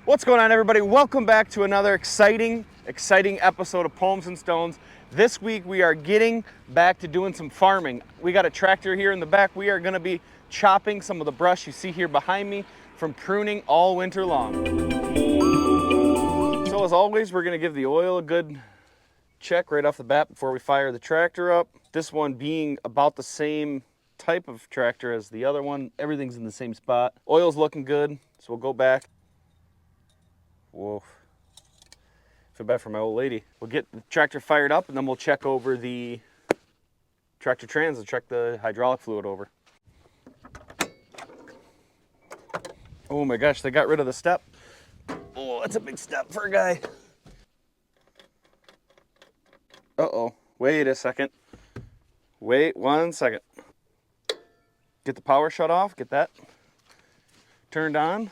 What's going on, everybody? Welcome back to another exciting episode of Poems and Stones. This week we are getting back to doing some farming. We got a tractor here in the back. We are going to be chopping some of the brush you see here behind me from pruning all winter long. So as always, we're going to give the oil a good check right off the bat before we fire the tractor up. This one being about the same type of tractor as the other one. Everything's in the same spot. Oil's looking good, so we'll go back. Whoa, feel bad for my old lady. We'll get the tractor fired up and then we'll check over the tractor trans and check the hydraulic fluid over. Oh my gosh, they got rid of the step. Oh, that's a big step for a guy. Uh-oh, wait a second. Wait 1 second. Get the power shut off, get that turned on.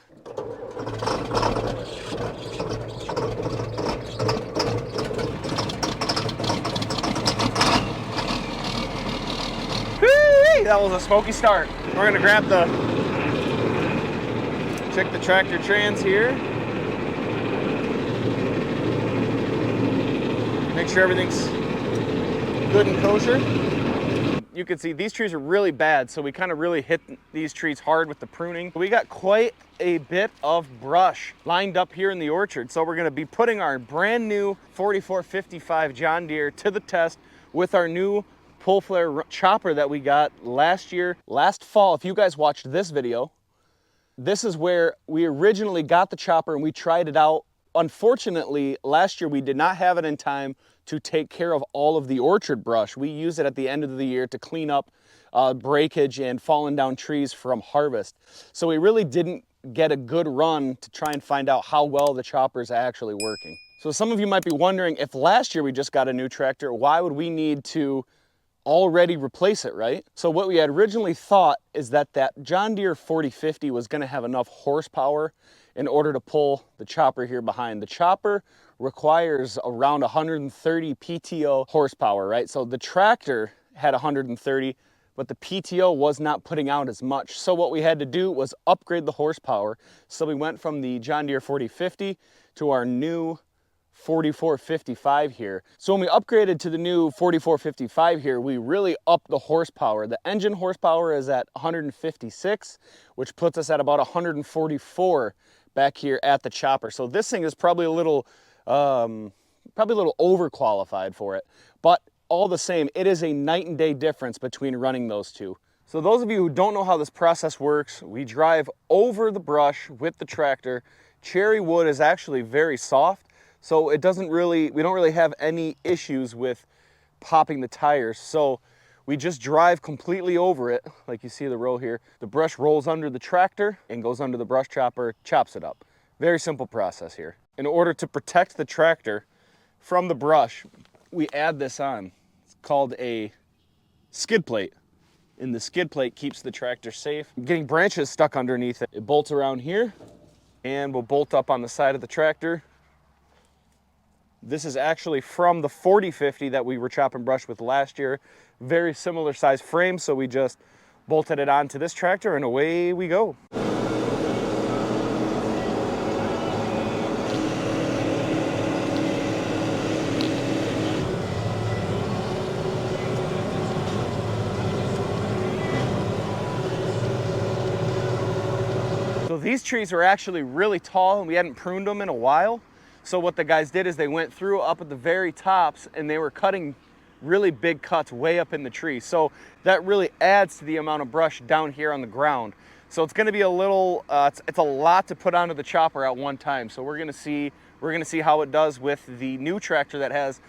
That was a smoky start. We're gonna grab check the tractor trans here. Make sure everything's good and kosher. You can see these trees are really bad, so we kind of really hit these trees hard with the pruning. We got quite a bit of brush lined up here in the orchard, so we're gonna be putting our brand new 4455 John Deere to the test with our new pull flail chopper that we got last fall. If you guys watched this video, this is where we originally got the chopper and we tried it out. Unfortunately, last year we did not have it in time to take care of all of the orchard brush. We used it at the end of the year to clean up breakage and fallen down trees from harvest. So we really didn't get a good run to try and find out how well the chopper is actually working. So some of you might be wondering, if last year we just got a new tractor, why would we need to already replace it, right? So what we had originally thought is that John Deere 4050 was gonna have enough horsepower in order to pull the chopper here behind. The chopper requires around 130 PTO horsepower, right? So the tractor had 130, but the PTO was not putting out as much. So what we had to do was upgrade the horsepower. So we went from the John Deere 4050 to our new 4455 here. So when we upgraded to the new 4455 here, we really upped the horsepower. The engine horsepower is at 156, which puts us at about 144 back here at the chopper. So this thing is probably a little overqualified for it, but all the same, it is a night and day difference between running those two. So those of you who don't know how this process works, we drive over the brush with the tractor. Cherry wood is actually very soft, so we don't really have any issues with popping the tires. So we just drive completely over it, like you see the row here. The brush rolls under the tractor and goes under the brush chopper, chops it up. Very simple process here. In order to protect the tractor from the brush, we add this on. It's called a skid plate. And the skid plate keeps the tractor safe. Getting branches stuck underneath it. It bolts around here and will bolt up on the side of the tractor. This is actually from the 4050 that we were chopping brush with last year. Very similar size frame, so we just bolted it onto this tractor and away we go. So these trees are actually really tall and we hadn't pruned them in a while. So what the guys did is they went through up at the very tops and they were cutting really big cuts way up in the tree. So that really adds to the amount of brush down here on the ground. So it's gonna be a little, it's a lot to put onto the chopper at one time. So we're gonna see how it does with the new tractor that has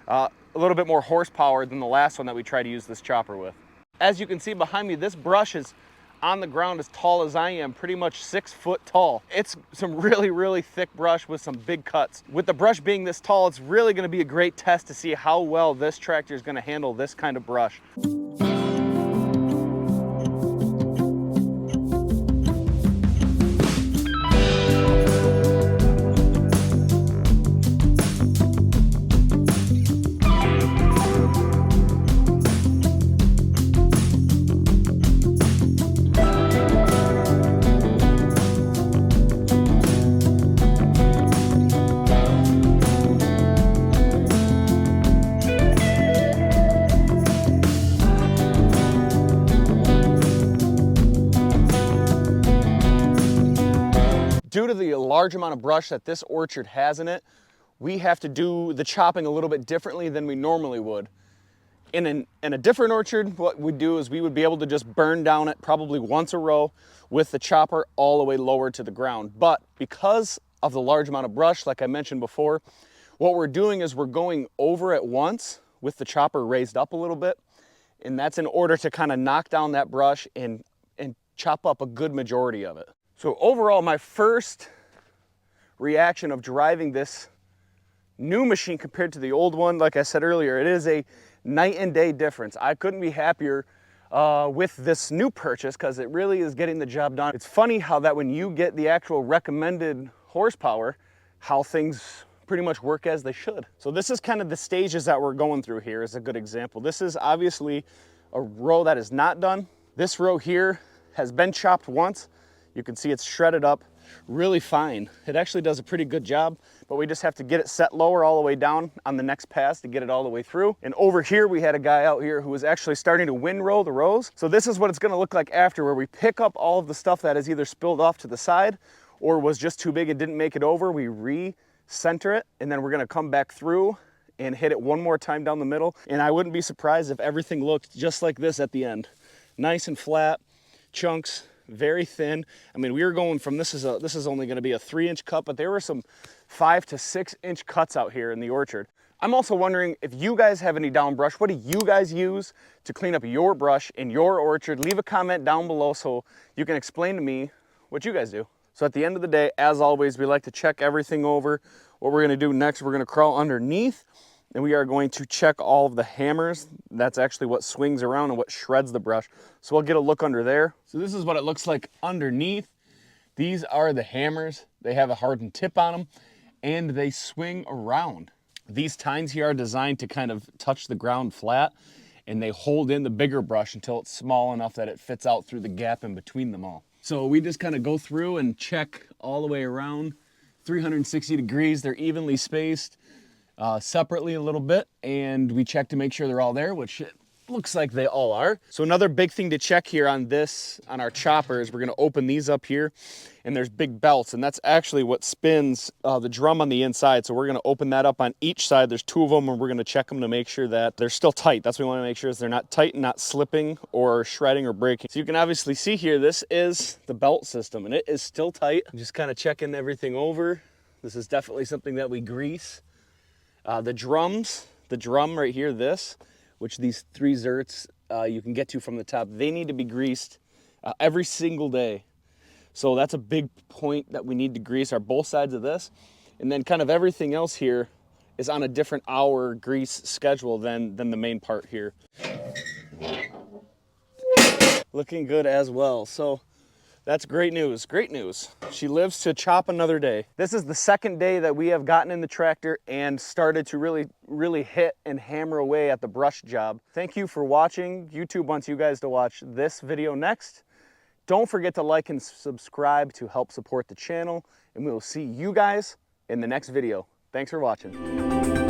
a little bit more horsepower than the last one that we tried to use this chopper with. As you can see behind me, this brush is on the ground as tall as I am, pretty much 6 foot tall. It's some really thick brush with some big cuts. With the brush being this tall, it's really gonna be a great test to see how well this tractor is gonna handle this kind of brush. large amount of brush that this orchard has in it, we have to do the chopping a little bit differently than we normally would. In a different orchard, what we'd do is we would be able to just burn down it probably once a row with the chopper all the way lower to the ground. But because of the large amount of brush, like I mentioned before, what we're doing is we're going over at once with the chopper raised up a little bit. And that's in order to kind of knock down that brush and chop up a good majority of it. So overall, my first reaction of driving this new machine compared to the old one, like I said earlier, it is a night and day difference. I couldn't be happier with this new purchase because it really is getting the job done. It's funny how that when you get the actual recommended horsepower, how things pretty much work as they should. So this is kind of the stages that we're going through here is a good example. This is obviously a row that is not done. This row here has been chopped once. You can see it's shredded up really fine. It actually does a pretty good job, but we just have to get it set lower all the way down on the next pass to get it all the way through. And over here, we had a guy out here who was actually starting to windrow the rows. So this is what it's gonna look like after, where we pick up all of the stuff that is either spilled off to the side or was just too big and didn't make it over. We re-center it, and then we're gonna come back through and hit it one more time down the middle. And I wouldn't be surprised if everything looked just like this at the end. Nice and flat, chunks, very thin. I mean, we were going from, this is only gonna be a 3-inch cut, but there were some 5 to 6 inch cuts out here in the orchard. I'm also wondering if you guys have any down brush. What do you guys use to clean up your brush in your orchard? Leave a comment down below so you can explain to me what you guys do. So at the end of the day, as always, we like to check everything over. What we're gonna do next, we're gonna crawl underneath and we are going to check all of the hammers. That's actually what swings around and what shreds the brush. So we'll get a look under there. So this is what it looks like underneath. These are the hammers. They have a hardened tip on them and they swing around. These tines here are designed to kind of touch the ground flat, and they hold in the bigger brush until it's small enough that it fits out through the gap in between them all. So we just kind of go through and check all the way around, 360 degrees. They're evenly spaced, separately a little bit, and we check to make sure they're all there, which it looks like they all are. So another big thing to check here on our chopper is we're gonna open these up here, and there's big belts, and that's actually what spins the drum on the inside. So we're gonna open that up on each side. There's 2 of them, and we're gonna check them to make sure that they're still tight. That's what we wanna make sure is they're not tight and not slipping or shredding or breaking. So you can obviously see here, this is the belt system, and it is still tight. I'm just kind of checking everything over. This is definitely something that we grease. The drum right here, which these 3 zerts you can get to from the top, they need to be greased every single day. So that's a big point that we need to grease, are both sides of this. And then kind of everything else here is on a different hour grease schedule than the main part here. Looking good as well. So that's great news, great news. She lives to chop another day. This is the 2nd day that we have gotten in the tractor and started to really hit and hammer away at the brush job. Thank you for watching. YouTube wants you guys to watch this video next. Don't forget to like and subscribe to help support the channel, and we will see you guys in the next video. Thanks for watching.